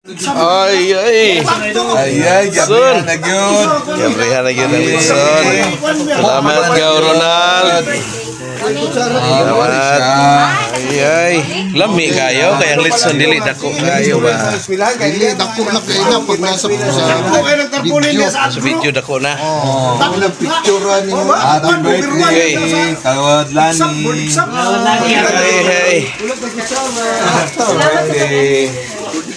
Ay, gabrihan na gyud. Gabrihan na gyud ang Wilson. Salamat kay Ronald. Salamat. Ay, lami kayo kay ang Litson dili dako kayo ba. Dili dako na kayo na pag nasa video. Sa video dako na. Dako na picturean ni Happy birthday, Kawad Lani. Hey.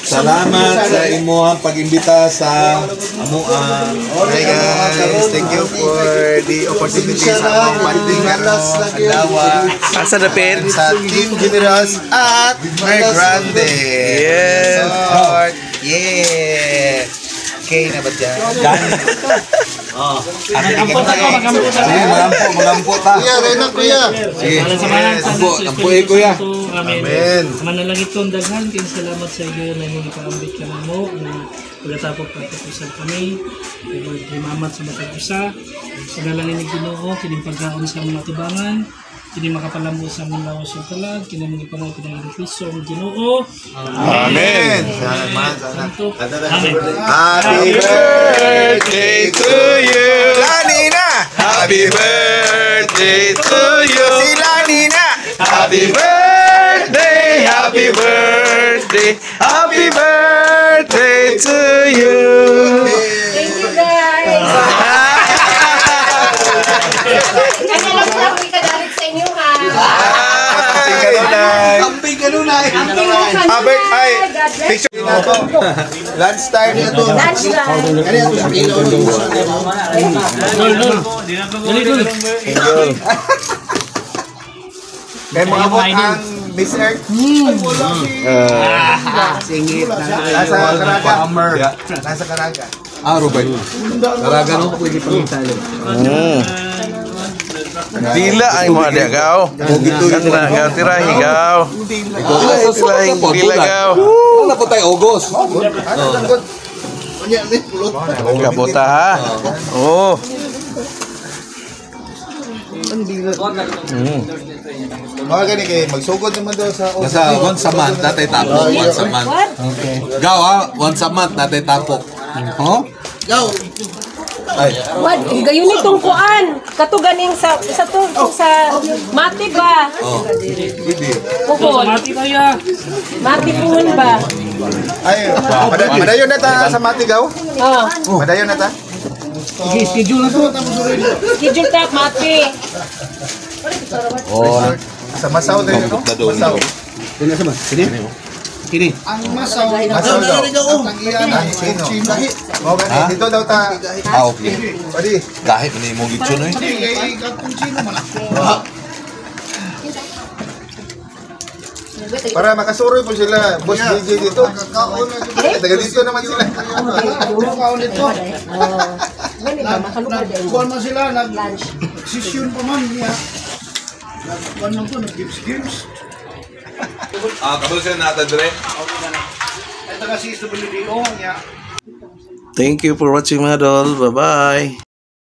Salamat sa imuhang pag-imbita sa amuan. Hi guys, thank you for the opportunity sa banding Alawa Asa dapit? sa Team Generous at Mer Grande. Yes. Yeah. Okay na ba dyan? Magampo ta. Kuya, Rena, kuya. Sige. Ampuin kuya. Amen. Manalangit kong daghan, kaya salamat sa iyo na hindi kaambit ka mo na pagkatapos pagkapusan kami. Himamat sa matag-usa. Sa dalangin ni Ginoo, kining pagkaon sa mga tibangan, kining makapalambo sa mga lawas ng talag, kining mga ipangay pinag-repiso ang Ginoo. Amen. Santo. Happy Amen. Birthday to you. Lanina! Happy birthday to you. Si Lanina! Happy birthday, happy birthday, happy birthday to you. Thank you guys. Kasi lang po ako ikadalit sa inyo ha. Amping kanunay! Amping mo ka Albert, ay! God bless Picture na to. Lunch time na to. Lunch lang. Kaya ito sa ilaw. Kaya mga bot ang Miss Earth. Singit na. Nasa Karaga. Nasa Karaga. Robert. Karaga no pwede pangitan. Dila ay mga diagaw. Gaw tirahigaw. Dilagaw. Ano po tayo August? Kabuta ha. Oh. Mga gani kayo, magsugod naman daw sa Basta once a month natay tapok, once a month. Okay. Gaw ha, once a month natay tapok. Huh? Go! Ay, What? Gayon itong kuan. Katuganing sa mati ba? hindi. Pukol. Mati kaya. Mati pungon ba? Ay, madayon na ta sa Matigaw? Oh. Madayon na ta? Schedule na to. Schedule tap mati. Oh, Sa Masaw din, no? Masaw. Masaw daw. Ang sino? O, gani, dito daw ta. okay. Pwede. Kahit ni mo gitso no. Para makasuroy po sila. Boss DJ dito. Taga dito naman sila. Gani ba? Makalupad din. Kuhan man sila, nag-session pa man niya. Nag-kuhan man to, nag-games. Kabul sila nata dire. Ito nga si SWDO niya. Thank you for watching mga dol. Bye-bye.